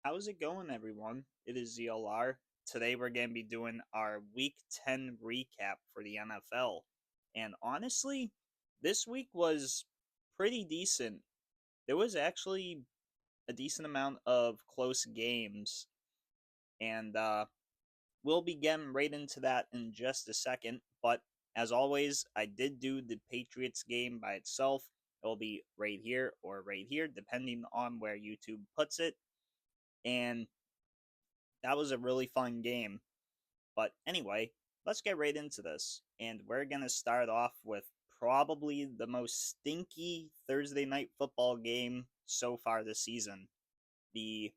How's it going, everyone? It is ZLR. Today we're going to be doing our Week 10 recap for the NFL. And honestly, this week was pretty decent. There was actually a decent amount of close games, and we'll be getting right into that in just a second. But as always, I did do the Patriots game by itself. It'll be right here or right here, depending on where YouTube puts it. And that was a really fun game. But anyway, let's get right into this. And we're going to start off with probably the most stinky Thursday night football game so far this season, the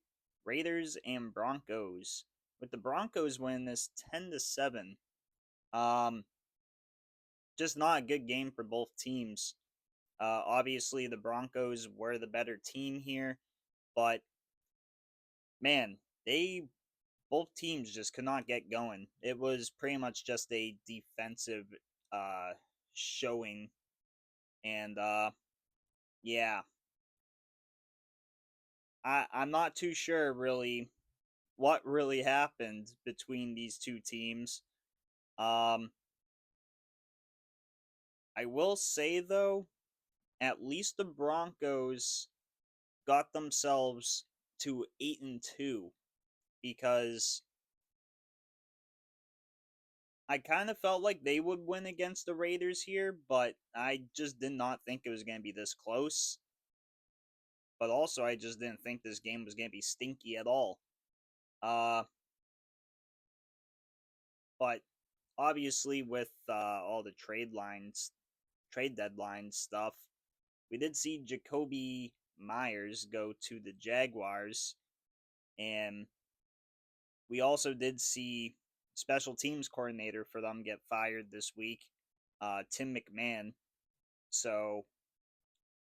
Raiders and Broncos. With the Broncos winning this 10-7. Um just not a good game for both teams. Obviously the Broncos were the better team here, but man, they both teams just could not get going. It was pretty much just a defensive uh showing, and yeah, I'm not too sure really what really happened between these two teams. Um I will say though, at least the Broncos got themselves to 8-2, because I kind of felt like they would win against the Raiders here, but I just did not think it was going to be this close. But also, I just didn't think this game was going to be stinky at all. Uh, but obviously, with all the trade deadline stuff, we did see Jacoby Myers go to the Jaguars, and we also did see special teams coordinator for them get fired this week, Tim McMahon. So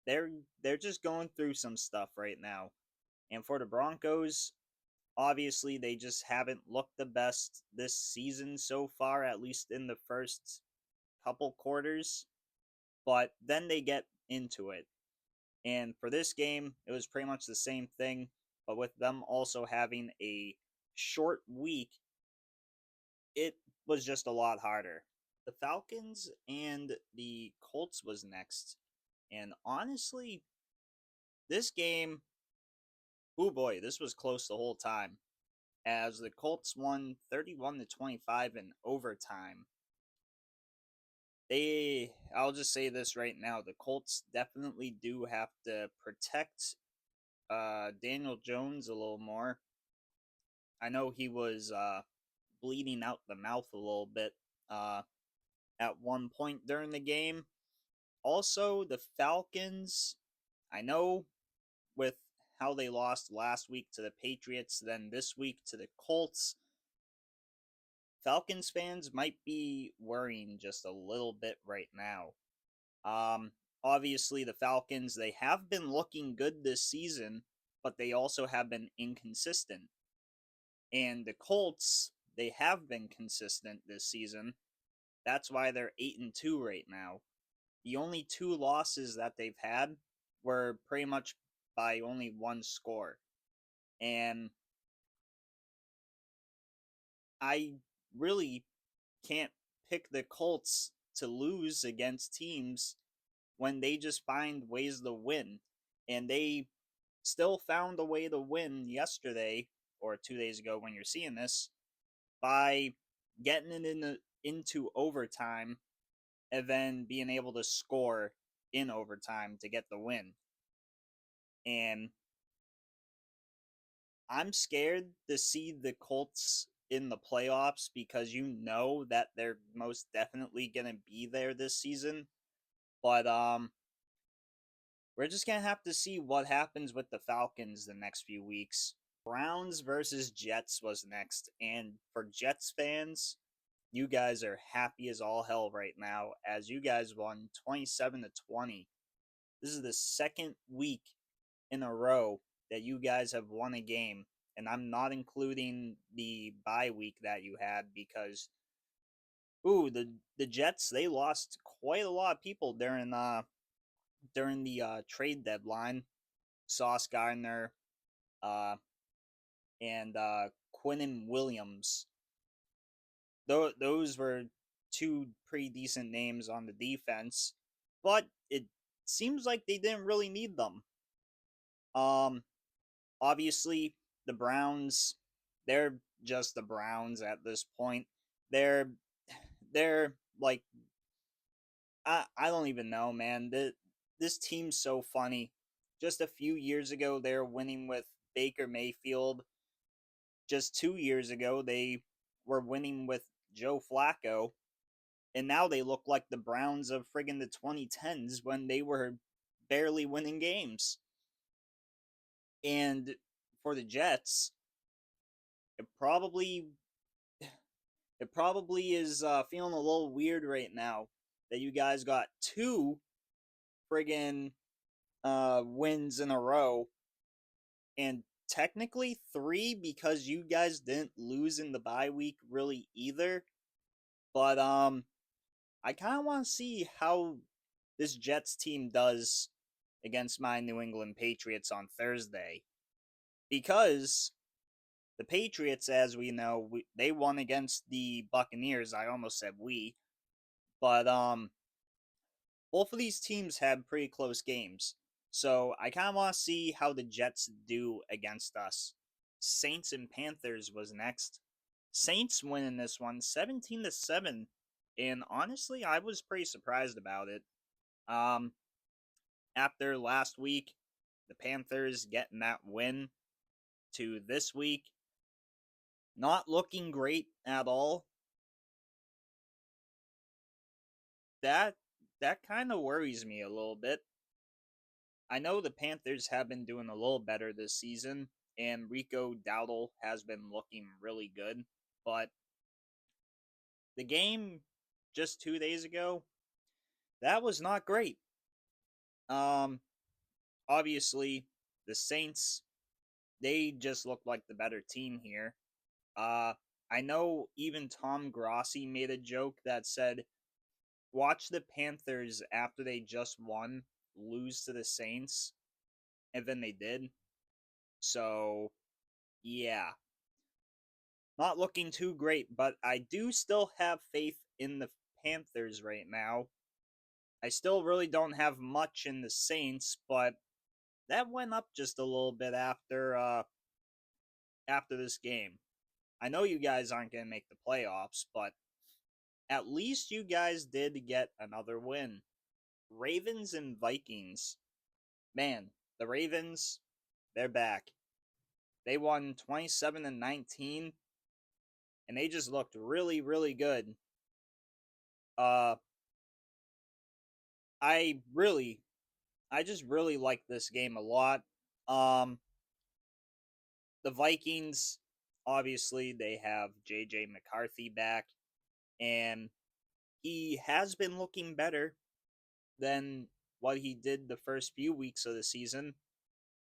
they're they're just going through some stuff right now. And for the Broncos, obviously they just haven't looked the best this season so far, at least in the first couple quarters. But then they get into it. And for this game, it was pretty much the same thing, but with them also having a short week, it was just a lot harder. The Falcons and the Colts was next. And honestly, this game, oh boy, this was close the whole time, as the Colts won 31-25 in overtime. I'll just say this right now, the Colts definitely do have to protect Daniel Jones a little more. I know he was bleeding out the mouth a little bit uh, at one point during the game. Also, the Falcons, I know with how they lost last week to the Patriots, then this week to the Colts, Falcons fans might be worrying just a little bit right now. Obviously, the Falcons, they have been looking good this season, but they also have been inconsistent. And the Colts, they have been consistent this season. That's why they're 8-2 right now. The only two losses that they've had were pretty much by only one score. And I really can't pick the Colts to lose against teams when they just find ways to win. And they still found a way to win yesterday, or 2 days ago when you're seeing this, by getting it into overtime and then being able to score in overtime to get the win. And I'm scared to see the Colts in the playoffs, because you know that they're most definitely going to be there this season. But we're just going to have to see what happens with the Falcons the next few weeks. Browns versus Jets was next, and for Jets fans, you guys are happy as all hell right now, as you guys won 27-20. This is the second week in a row that you guys have won a game, and I'm not including the bye week that you had, because the Jets, they lost quite a lot of people during the trade deadline. Sauce Gardner, uh and Quinnen Williams. Those were two pretty decent names on the defense, but it seems like they didn't really need them. Um, Obviously, the Browns, they're just the Browns at this point. They're they're like I don't even know, man. This team's so funny. Just a few years ago, they're winning with Baker Mayfield. Just 2 years ago, they were winning with Joe Flacco, and now they look like the Browns of friggin' the 2010s when they were barely winning games. And for the Jets, it probably it probably is feeling a little weird right now that you guys got two friggin' wins in a row, and technically three because you guys didn't lose in the bye week really either. But I kind of want to see how this Jets team does against my New England Patriots on Thursday, because the Patriots, as we know, they won against the Buccaneers. I almost said we, but both of these teams had pretty close games. So I kind of want to see how the Jets do against us. Saints and Panthers was next. Saints winning this one 17-7, and honestly, I was pretty surprised about it. Um After last week, the Panthers getting that win, to this week not looking great at all. That that kind of worries me a little bit. I know the Panthers have been doing a little better this season, and Rico Dowdle has been looking really good, but the game just 2 days ago, that was not great. Um, Obviously, the Saints, they just look like the better team here. Uh, I know even Tom Grossi made a joke that said, "Watch the Panthers after they just won lose to the Saints," and then they did. So, yeah, not looking too great, but I do still have faith in the Panthers right now. I still really don't have much in the Saints, but that went up just a little bit after this game. I know you guys aren't going to make the playoffs, but at least you guys did get another win. Ravens and Vikings. Man, the Ravens, they're back. They won 27-19, and they just looked really, really good. Uh, I really, I just really like this game a lot. Um, the Vikings, obviously, they have JJ McCarthy back, and he has been looking better than what he did the first few weeks of the season,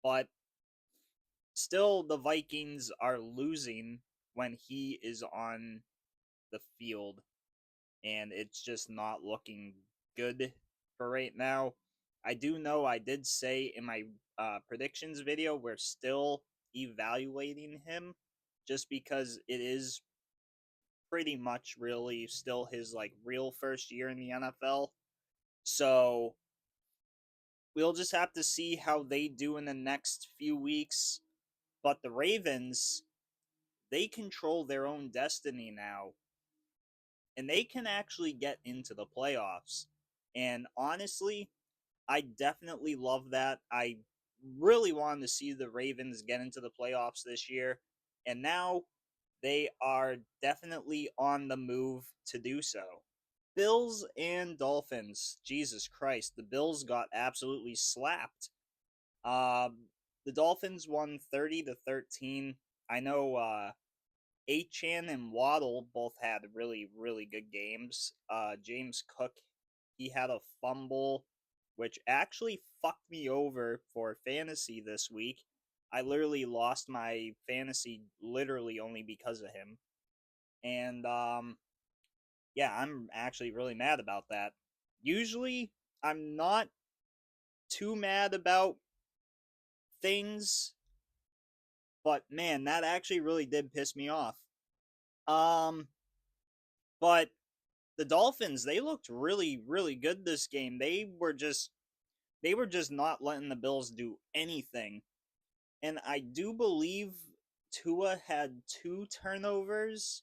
but still, the Vikings are losing when he is on the field, and it's just not looking good for right now. I do know I did say in my predictions video we're still evaluating him, just because it is pretty much really still his like real first year in the NFL. So we'll just have to see how they do in the next few weeks. But the Ravens, they control their own destiny now, and they can actually get into the playoffs. And honestly, I definitely love that. I really wanted to see the Ravens get into the playoffs this year, and now they are definitely on the move to do so. Bills and Dolphins. Jesus Christ, the Bills got absolutely slapped. The Dolphins won 30-13. I know Achan and Waddle both had really, really good games. James Cook, he had a fumble, which actually fucked me over for fantasy this week. I literally lost my fantasy literally only because of him. And yeah, I'm actually really mad about that. Usually, I'm not too mad about things But man, that actually really did piss me off. Um, but the Dolphins, they looked really, really good this game. They were just not letting the Bills do anything. And I do believe Tua had 2 turnovers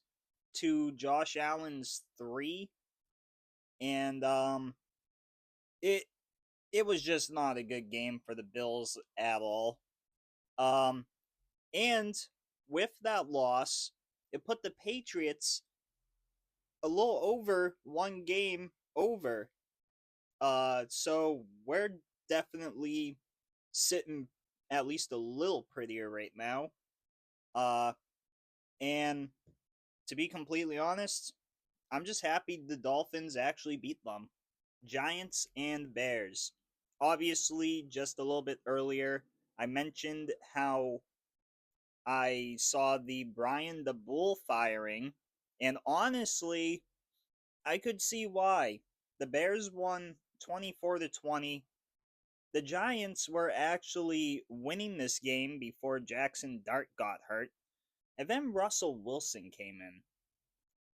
to Josh Allen's 3. And it it was just not a good game for the Bills at all. Um and with that loss, it put the Patriots a little over 1 game over. So we're definitely sitting at least a little prettier right now. Uh, and to be completely honest, I'm just happy the Dolphins actually beat them. Giants and Bears. Obviously, just a little bit earlier, I mentioned how I saw the Brian the Bull firing, and honestly, I could see why. The Bears won 24-20. The Giants were actually winning this game before Jackson Dart got hurt, and then Russell Wilson came in.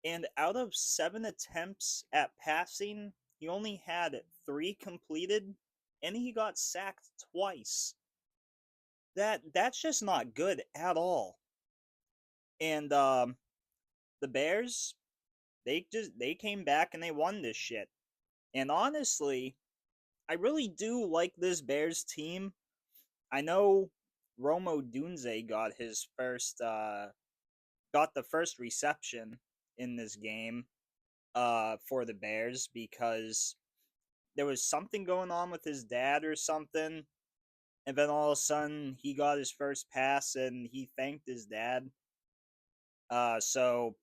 And out of 7 attempts at passing, he only had 3 completed, and he got sacked twice. That's just not good at all. And the Bears, they came back and they won this shit. And honestly, I really do like this Bears team. I know Romo Dunze got the first reception in this game for the Bears because there was something going on with his dad or something, and then all of a sudden he got his first pass and he thanked his dad. So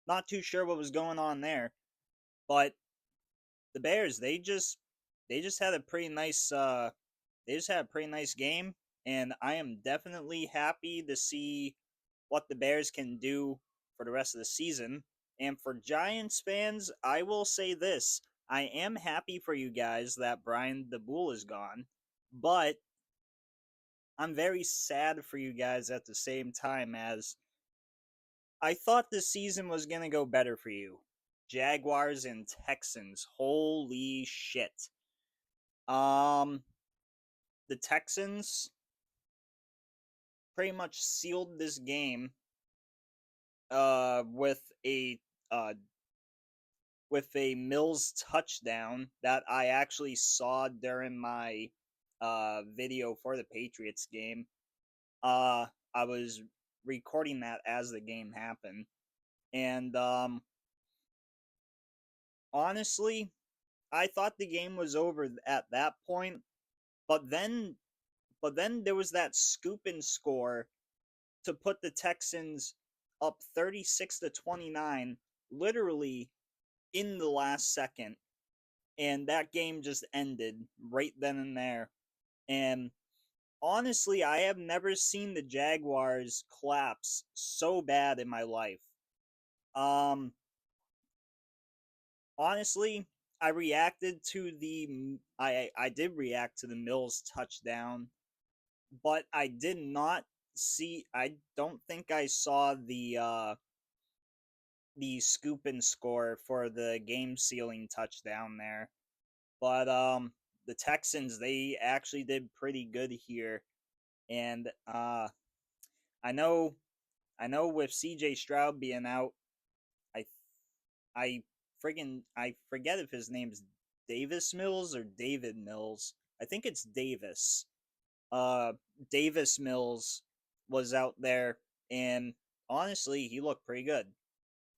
not too sure what was going on there, but the Bears, they just had a pretty nice they just had a pretty nice game, and I am definitely happy to see what the Bears can do for the rest of the season. And for Giants fans, I will say this: I am happy for you guys that Brian the Bull is gone, but I'm very sad for you guys at the same time, as I thought this season was gonna go better for you. Jaguars and Texans, holy shit. Um, the Texans pretty much sealed this game uh with a uh with a Mills touchdown that I actually saw during my video for the Patriots game. Uh I was recording that as the game happened. And honestly, I thought the game was over at that point, but then there was that scoop and score to put the Texans up 36-29 literally in the last second, and that game just ended right then and there. And honestly, I have never seen the Jaguars collapse so bad in my life. Um honestly, I did react to the Mills touchdown, but I don't think I saw the scoop and score for the game sealing touchdown there. But the Texans, they actually did pretty good here. And I know I know with CJ Stroud being out, I I I forget if his name's Davis Mills or David Mills. I think it's Davis. Uh Davis Mills was out there, and honestly, he looked pretty good.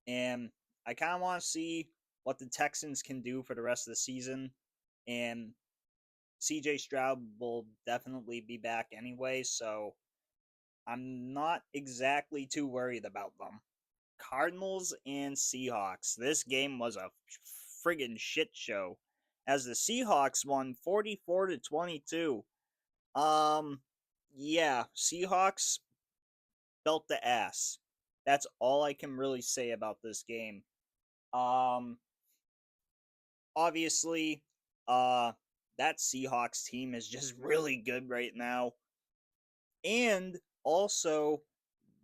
And I kind of want to see what the Texans can do for the rest of the season. And CJ Stroud will definitely be back anyway, so I'm not exactly too worried about them. Cardinals and Seahawks. This game was a friggin' shit show, as the Seahawks won 44-22. Um, yeah, Seahawks belt the ass. That's all I can really say about this game. Um, obviously, uh, that Seahawks team is just really good right now. And also,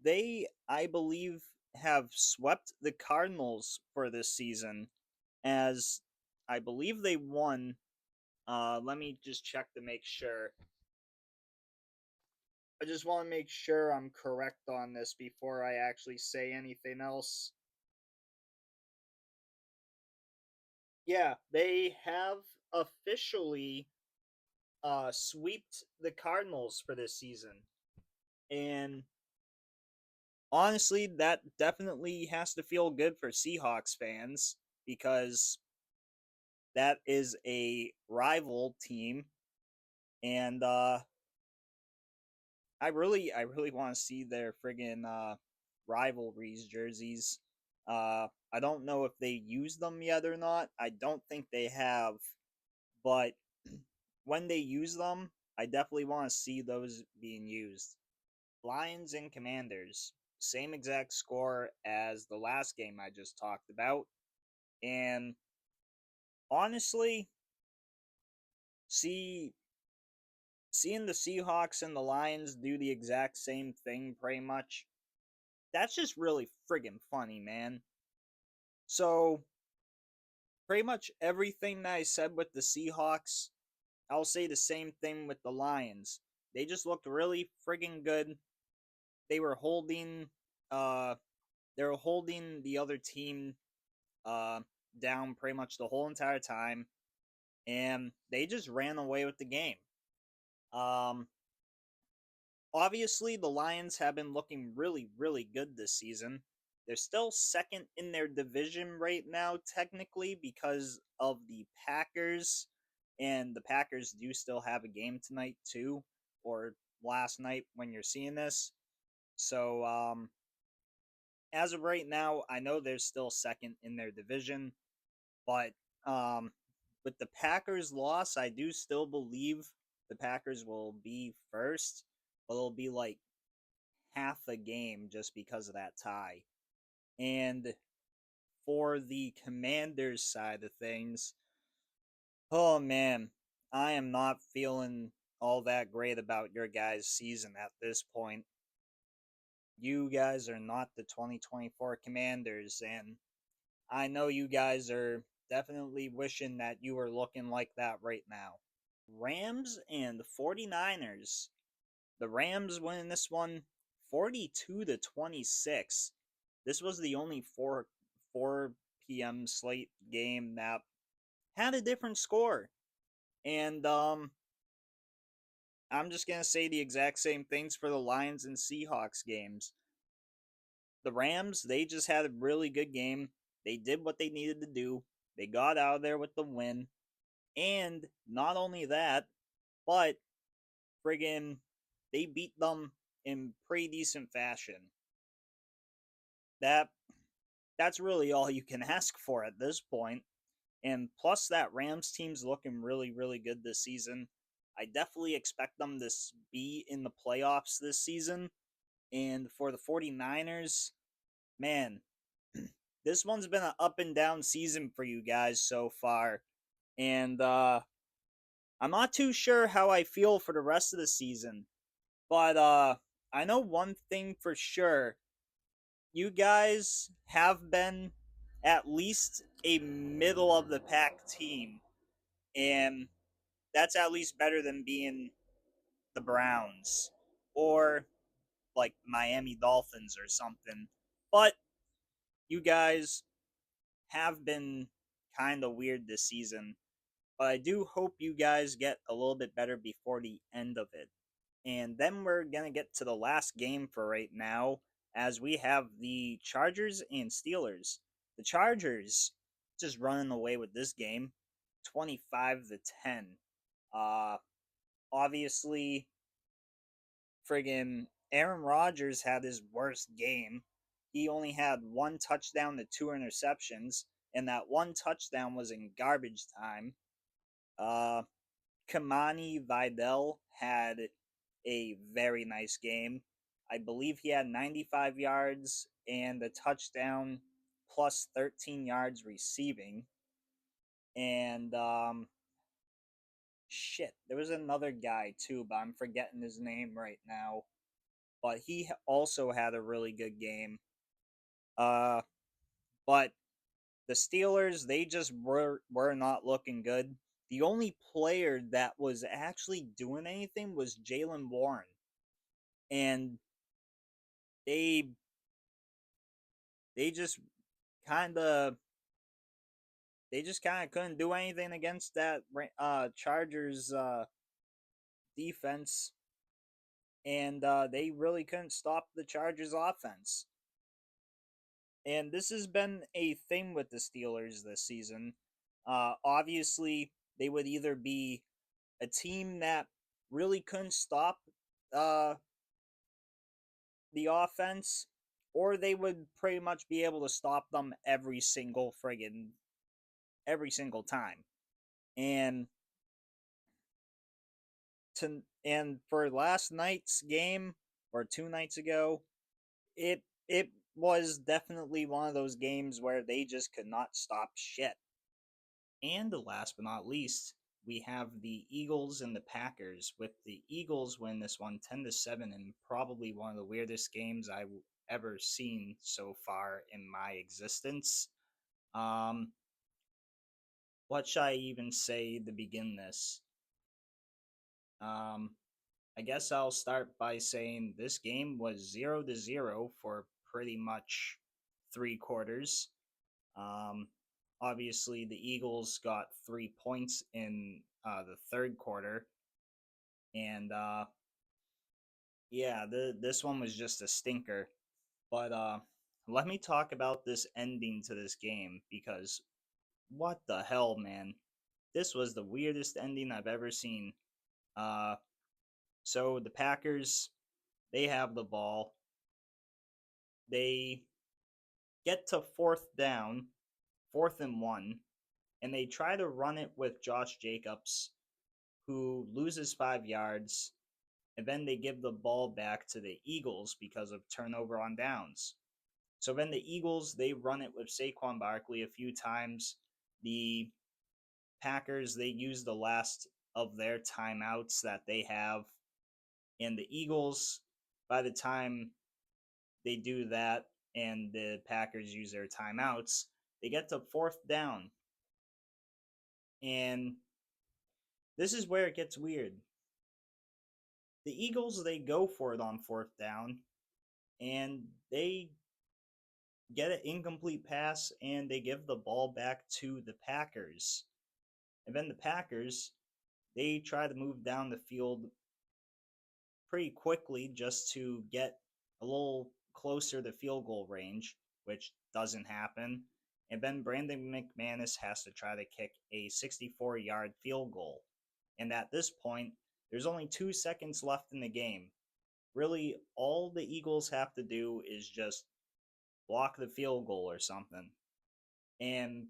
they, I believe, have swept the Cardinals for this season, as I believe they won. Let me just check to make sure. I just want to make sure I'm correct on this before I actually say anything else. Yeah, they have officially swept the Cardinals for this season. And honestly, that definitely has to feel good for Seahawks fans because that is a rival team, and I really want to see their friggin' rivalries jerseys. I don't know if they use them yet or not. I don't think they have, but when they use them, I definitely want to see those being used. Lions and Commanders, same exact score as the last game I just talked about, and honestly, see seeing the Seahawks and the Lions do the exact same thing pretty much, that's just really friggin' funny, man. So, pretty much everything that I said with the Seahawks, I'll say the same thing with the Lions. They just looked really friggin' good. They were holding uh they were holding the other team uh down pretty much the whole entire time, and they just ran away with the game. Um Obviously, the Lions have been looking really, really good this season. They're still second in their division right now, technically, because of the Packers. And the Packers do still have a game tonight, too, or last night when you're seeing this. So, as of right now, I know they're still second in their division, but um, with the Packers' loss, I do still believe the Packers will be first, but it'll be like half a game just because of that tie. And for the Commanders side of things, oh man, I am not feeling all that great about your guys' season at this point. You guys are not the 2024 Commanders, and I know you guys are definitely wishing that you were looking like that right now. Rams and 49ers. The Rams winning this one 42 to 26. This was the only 4 p.m. slate game that had a different score. And I'm just going to say the exact same things for the Lions and Seahawks games. The Rams, they just had a really good game. They did what they needed to do. They got out of there with the win. And not only that, but friggin' they beat them in pretty decent fashion. That that's really all you can ask for at this point. And plus, that Rams team's looking really, really good this season. I definitely expect them to be in the playoffs this season. And for the 49ers, man, this one's been an up and down season for you guys so far. And I'm not too sure how I feel for the rest of the season. But I know one thing for sure. You guys have been at least a middle of the pack team, and that's at least better than being the Browns or like Miami Dolphins or something. But you guys have been kind of weird this season, but I do hope you guys get a little bit better before the end of it. And then we're going to get to the last game for right now, as we have the Chargers and Steelers. The Chargers just running away with this game 25 to 10. Uh, Obviously, friggin' Aaron Rodgers had his worst game. He only had one touchdown to two interceptions, and that one touchdown was in garbage time. Uh, Kamani Vidal had a very nice game. I believe he had 95 yards and a touchdown plus 13 yards receiving. And shit, there was another guy too, but I'm forgetting his name right now. But he also had a really good game. Uh, but the Steelers, they just were not looking good. The only player that was actually doing anything was Jalen Warren, and they they just kind of couldn't do anything against that Chargers defense, and they really couldn't stop the Chargers offense. And this has been a thing with the Steelers this season. Obviously, they would either be a team that really couldn't stop uh, the offense, or they would pretty much be able to stop them every single time. And for last night's game or 2 nights ago, it was definitely one of those games where they just could not stop shit. And last but not least, we have the Eagles and the Packers. With the Eagles win this one 10-7, and probably one of the weirdest games I've ever seen so far in my existence. Um, what should I even say to begin this? Um, I guess I'll start by saying this game was 0-0 for pretty much 3 quarters. Um, Obviously, the Eagles got 3 points in the third quarter, and yeah, this one was just a stinker. But let me talk about this ending to this game because what the hell, man? This was the weirdest ending I've ever seen. Uh, so the Packers, they have the ball. They get to fourth down, 4th and 1, and they try to run it with Josh Jacobs, who loses 5 yards, and then they give the ball back to the Eagles because of turnover on downs. So then the Eagles, they run it with Saquon Barkley a few times. The Packers, they use the last of their timeouts that they have. And the Eagles, by the time they do that and the Packers use their timeouts, they get to fourth down. And this is where it gets weird. The Eagles, they go for it on fourth down, and they get an incomplete pass, and they give the ball back to the Packers. And then the Packers, they try to move down the field pretty quickly just to get a little closer to field goal range, which doesn't happen. And then Brandon McManus has to try to kick a 64-yard field goal. And at this point, there's only 2 seconds left in the game. Really, all the Eagles have to do is just block the field goal or something. And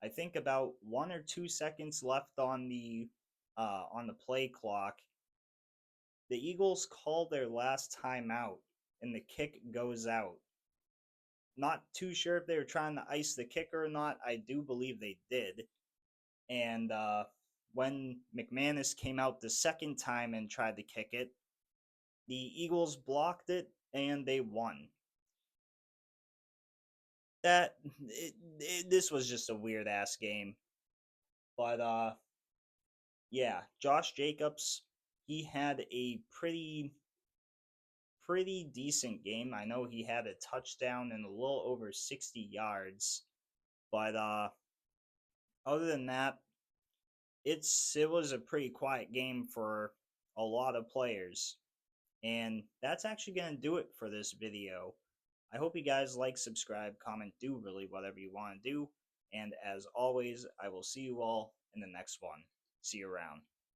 I think about 1 or 2 seconds left on the play clock. The Eagles call their last timeout, and the kick goes out. Not too sure if they were trying to ice the kicker or not. I do believe they did. And when McManus came out the second time and tried to kick it, the Eagles blocked it and they won. This was just a weird ass game. But yeah, Josh Jacobs, he had a pretty decent game. I know he had a touchdown and a little over 60 yards, but other than that, it was a pretty quiet game for a lot of players. And that's actually going to do it for this video. I hope you guys like, subscribe, comment, do really whatever you want to do. And as always, I will see you all in the next one. See you around.